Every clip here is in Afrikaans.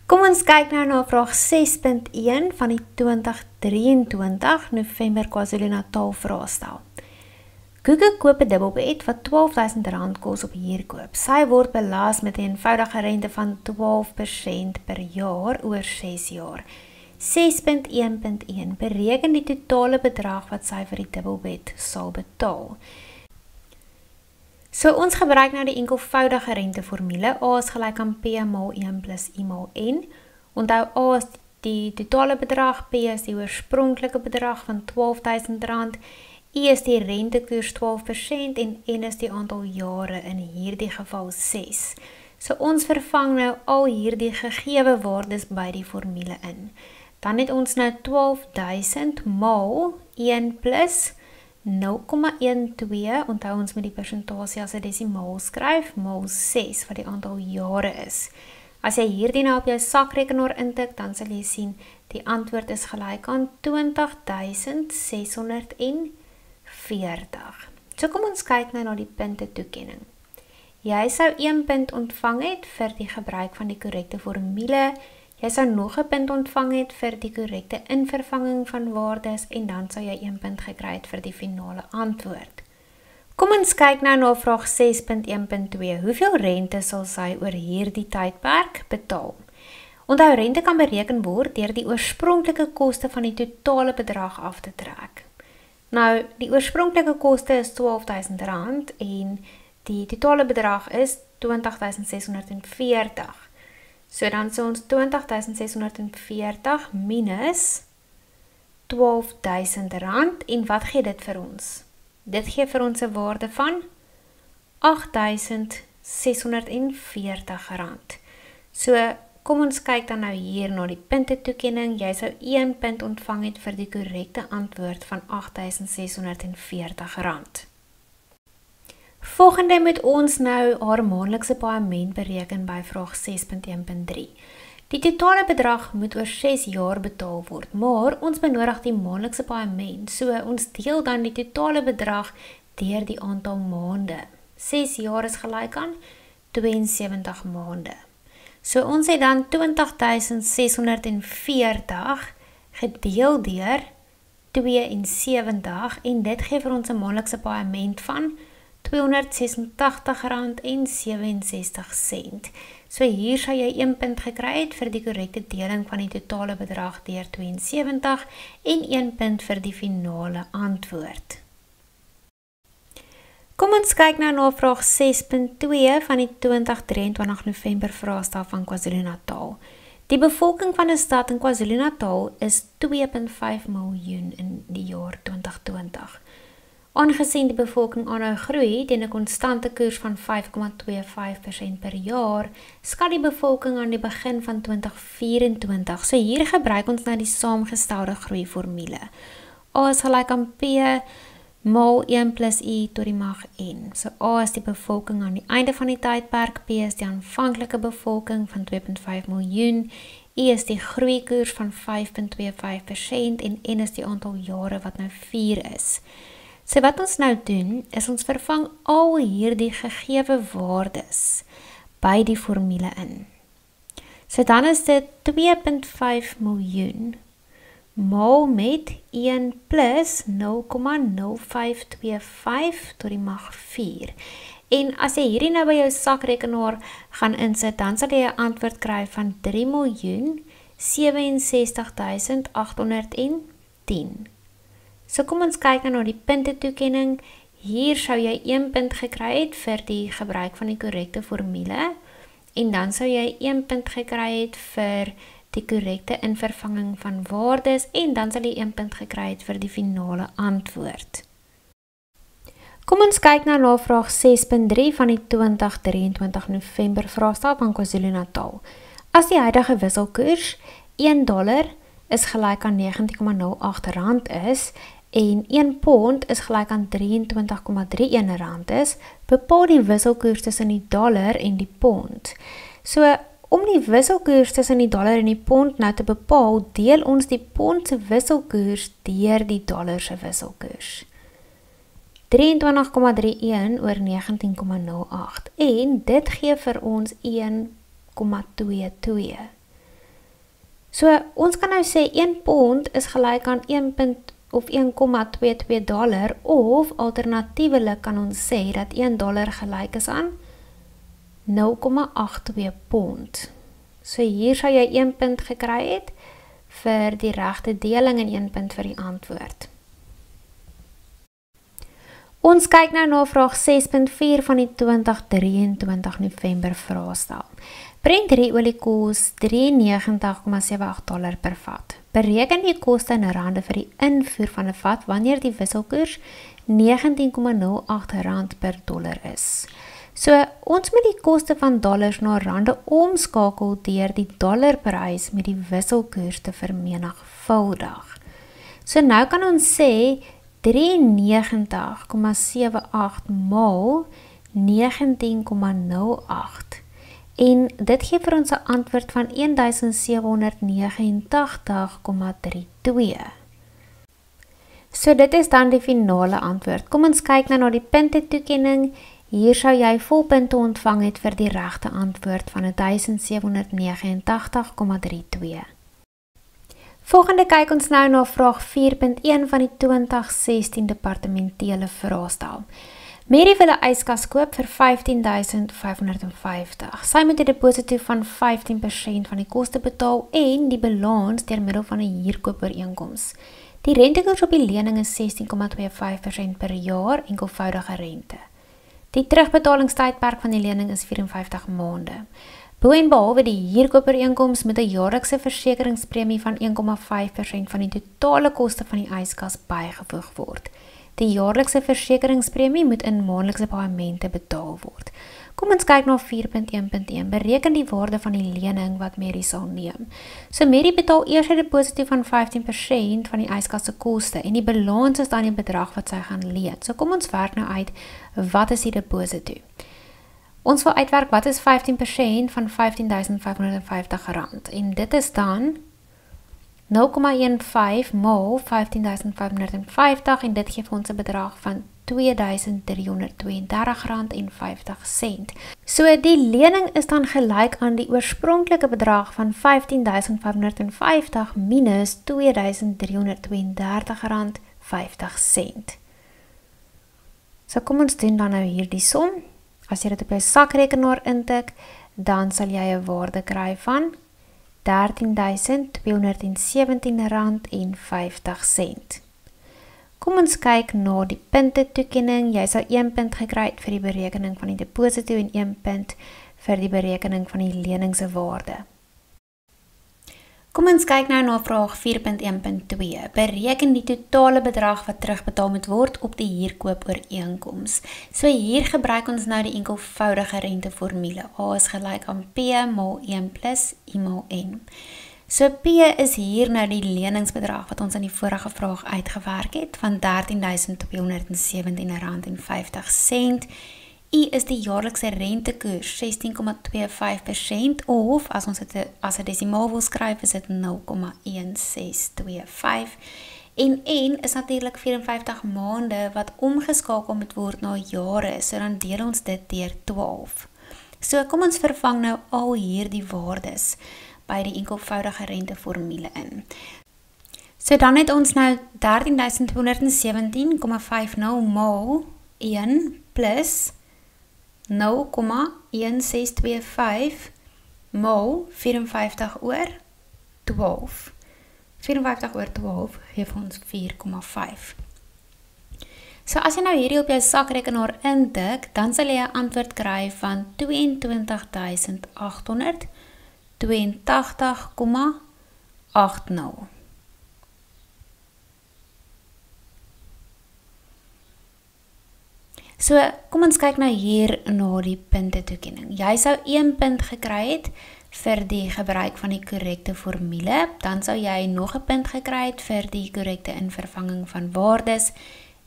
Kom ons kyk nou na vraag 6.1 van die 2023 November KwaZulu-Natal vraestel. Google koop 'n dubbelbed wat R12.000 kos op huurkoop. Sy word belas met 'n eenvoudige rente van 12% per jaar oor 6 jaar. 6.1.1 Bereken die totale bedrag wat sy vir die dubbelbed sal betaal. So ons gebruik nou die enkelvoudige renteformule. A is gelyk aan P maal 1 plus I maal N. Onthou A is die totale bedrag, P is die oorspronklike bedrag van R12.000, I is die rentekoers 12% en N is die aantal jare, in hierdie geval 6. So ons vervang nou al hierdie gegewe waardes by die formule in. Dan het ons nou 12.000 maal 1 plus 0,12, onthou ons met die persentasie as 'n desimaal skryf, maal 6 wat die aantal jare is. As jy hierdie nou op jou sakrekenaar intik, dan sal jy sien die antwoord is gelyk aan 20.640. So kom ons kyk nou na die punte toekenning. Jy sou 1 punt ontvang het vir die gebruik van die korrekte formule. Jy sou nog 'n punt ontvang het vir die korrekte invervanging van waardes en dan sou jy 1 punt gekry het vir die finale antwoord. Kom ons kyk nou na vraag 6.1.2. Hoeveel rente sal sy oor hierdie tydperk betaal? Onthou, rente kan bereken word deur die oorspronklike koste van die totale bedrag af te trek. Nou, die oorspronklike koste is R12.000 en die totale bedrag is 20.640. So dan sou ons 20.640 minus R12.000 en wat gee dit vir ons? Dit gee vir ons 'n waarde van R8.640. So kom ons kyk dan nou hier na die punte toekenning. Jy sou 1 punt ontvang het vir die korrekte antwoord van R8.640. Volgende moet ons nou haar maandelikse paaiement bereken by vraag 6.1.3. Die totale bedrag moet oor 6 jaar betaal word, maar ons benodig die maandelikse paaiement, so ons deel dan die totale bedrag deur die aantal maande. 6 jaar is gelyk aan 72 maande. So ons het dan 20.640 gedeel deur 72 en dit gee vir ons 'n maandelikse paaiement van R286.67. So hier sal jy 1 punt gekry het vir die korrekte deling van die totale bedrag deur 72 en 1 punt vir die finale antwoord. Kom ons kyk nou na vraag 6.2 van die 2023 November vraestel van KwaZulu-Natal. Die bevolking van 'n stad in KwaZulu-Natal is 2.5 miljoen in die jaar 2020. Aangesien die bevolking aanhou groei teen 'n konstante koers van 5,25% per jaar, skat die bevolking aan die begin van 2024. So hier gebruik ons nou die saamgestelde groeiformule. A is gelyk aan P maal 1 plus I tot die mag N. So A is die bevolking aan die einde van die tydperk, P is die aanvanklike bevolking van 2.5 miljoen, I is die groeikoers van 5,25% en N is die aantal jare wat nou 4 is. So wat ons nou doen, is ons vervang al hierdie gegewe waardes by die formule in. So dan is dit 2.5 miljoen maal met 1 plus 0,0525 tot die mag 4. En as jy hierdie nou by jou sakrekenaar gaan insit, dan sal jy 'n antwoord kry van 3.067.810. So kom ons kyk nou na die punte toekenning. Hier sou jy 1 punt gekry het vir die gebruik van die korrekte formule en dan sou jy 1 punt gekry het vir die korrekte invervanging van waardes en dan sal jy 1 punt gekry het vir die finale antwoord. Kom ons kyk nou na vraag 6.3 van die 2023 November vraestel van KwaZulu-Natal. As die huidige wisselkoers $1 is gelyk aan R19,08 is en 1 pond is gelyk aan R23,31 is, bepaal die wisselkoers tussen die dollar en die pond. So, om die wisselkoers tussen die dollar en die pond nou te bepaal, deel ons die pond se wisselkoers deur die dollar se wisselkoers. 23,31 oor 19,08 en dit gee vir ons 1,22. So ons kan nou sê 1 pond is gelyk aan 1,22 dollar of alternatiewelik kan ons sê dat 1 dollar gelyk is aan 0,82 pond. So hier sal jy 1 punt gekry het vir die regte deling en 1 punt vir die antwoord. Ons kyk nou na vraag 6.4 van die 2023 November vraestel. Brent olie kos $93,78 per vat. Bereken die koste in rande vir die invoer van 'n vat wanneer die wisselkoers R19,08 per dollar is. So, ons moet die koste van dollars na rande omskakel deur die dollarprys met die wisselkoers te vermenigvuldig. So nou kan ons sê 93,78 maal 19,08 en dit gee vir ons 'n antwoord van 1789,32. So dit is dan die finale antwoord. Kom ons kyk nou na die punte toekenning. Hier sou jy volpunte ontvang het vir die regte antwoord van 1789,32. Volgende kyk ons nou na vraag 4.1 van die 2016 departementele vraestel. Mary wil 'n yskas koop vir $15,550. Sy moet 'n deposito van 15% van die koste betaal en die balans deur middel van 'n huurkoopooreenkoms. Die rentekoers op die lening is 16,25% per jaar, enkelvoudige rente. Die terugbetalingstydperk van die lening is 54 maande. Bo en behalwe die huurkoopooreenkoms moet 'n jaarlikse versekeringspremie van 1,5% van die totale koste van die yskas bygevoeg word. Die jaarlikse versekeringspremie moet in maandelikse paemente betaal word. Kom ons kyk na 4.1.1. Bereken die waarde van die lening wat Mary sal neem. So Mary betaal eers 'n deposito van 15% van die yskas se koste en die balans is dan die bedrag wat sy gaan leen. So kom ons werk nou uit, wat is die deposito? Ons wil uitwerk wat is 15% van R15,550 en dit is dan 0,15 maal 15,550 en dit gee vir ons 'n bedrag van R2,332,50. So die lening is dan gelyk aan die oorspronklike bedrag van R15,550 minus R2,332,50. So kom ons doen dan nou hier die som. As jy dit op jou sakrekenaar intik, dan sal jy 'n waarde kry van R13,217,50. Kom ons kyk na die punte toekenning. Jy sal 1 punt gekry het vir die berekening van die deposito en 1 punt vir die berekening van die lening se waarde. Kom ons kyk nou na vraag 4.1.2. Bereken die totale bedrag wat terugbetaal moet word op die huurkoopooreenkoms. So hier gebruik ons nou die enkelvoudige renteformule. A is gelyk aan P maal 1 plus I maal N. So P is hier nou die leningsbedrag wat ons in die vorige vraag uitgewerk het van R13,217,50. I is die jaarlikse rentekoers 16,25% of as ons dit as 'n desimaal wil skryf is dit 0,1625 en N is natuurlik 54 maande wat omgeskakel moet word na jare, so dan deel ons dit deur 12. So kom ons vervang nou al hierdie waardes by die enkelvoudige renteformule in. So dan het ons nou 13,217,50 maal 1 plus 0,1625 maal 54 oor 12. 54 oor 12 gee vir ons 4,5. So as jy nou hierdie op jou sakrekenaar intik, dan sal jy 'n antwoord kry van 22.882,80. So, kom ons kyk nou hier na die punte toekenning. Jy sou 1 punt gekry het vir die gebruik van die korrekte formule, dan sou jy nog 'n punt gekry het vir die korrekte invervanging van waardes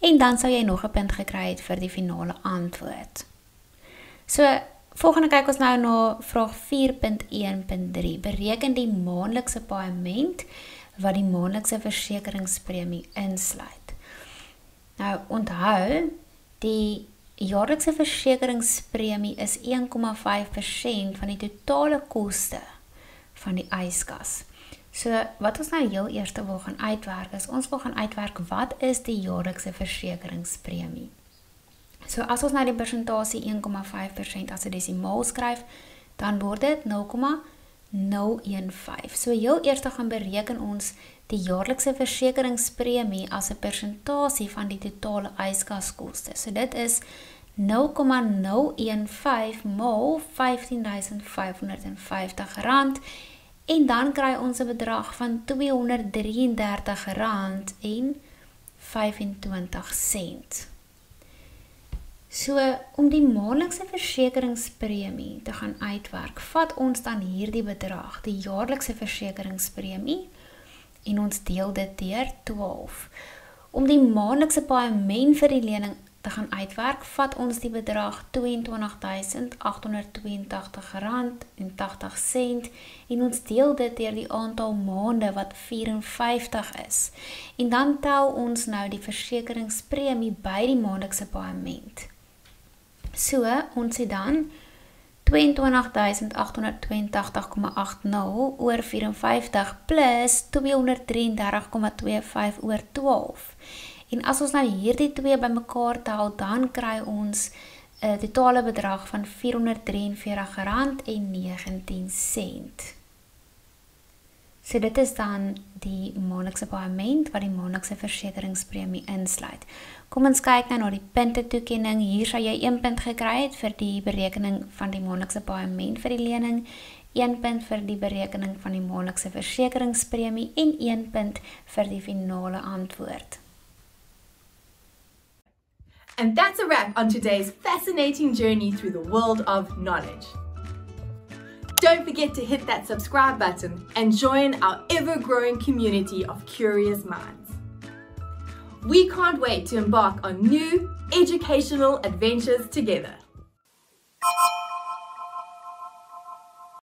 en dan sou jy nog 'n punt gekry het vir die finale antwoord. So, volgende kyk ons nou na vraag 4.1.3. Bereken die maandelikse paaiement wat die maandelikse versekeringspremie insluit. Nou, onthou, Die jaarlikse versekeringspremie is 1,5% van die totale koste van die yskas. So wat ons nou heel eers wil gaan uitwerk is, ons wil gaan uitwerk wat is die jaarlikse versekeringspremie. So as ons nou die persentasie 1,5% as 'n desimaal skryf, dan word dit 0,015. So heel eers gaan bereken ons die jaarlikse versekeringspremie as 'n persentasie van die totale yskaskoste. So dit is 0,015 maal R15.550 en dan kry ons 'n bedrag van R233.25. So, om die maandelikse versekeringspremie te gaan uitwerk, vat ons dan hierdie bedrag, die jaarlikse versekeringspremie, en ons deel dit deur 12. Om die maandelikse paaiement vir die lening te gaan uitwerk, vat ons die bedrag R22.882.80 en ons deel dit deur die aantal maande wat 54 is. En dan tel ons nou die versekeringspremie by die maandelikse paaiement. So, ons het dan 22.882,80 oor 54 plus 233,25 oor 12. En as ons nou hierdie twee bymekaar tel, dan kry ons 'n totale bedrag van R443,19. So dit is dan die maandelikse paaiement wat die maandelikse versekeringspremie insluit. Kom ons kyk nou na die punte toekenning. Hier sal jy 1 punt gekry het vir die berekening van die maandelikse paaiement vir die lening, 1 punt vir die berekening van die maandelikse versekeringspremie en 1 punt vir die finale antwoord. And that's a wrap on today's fascinating journey through the world of knowledge. Don't forget to hit that subscribe button and join our ever-growing community of curious minds. We can't wait to embark on new educational adventures together.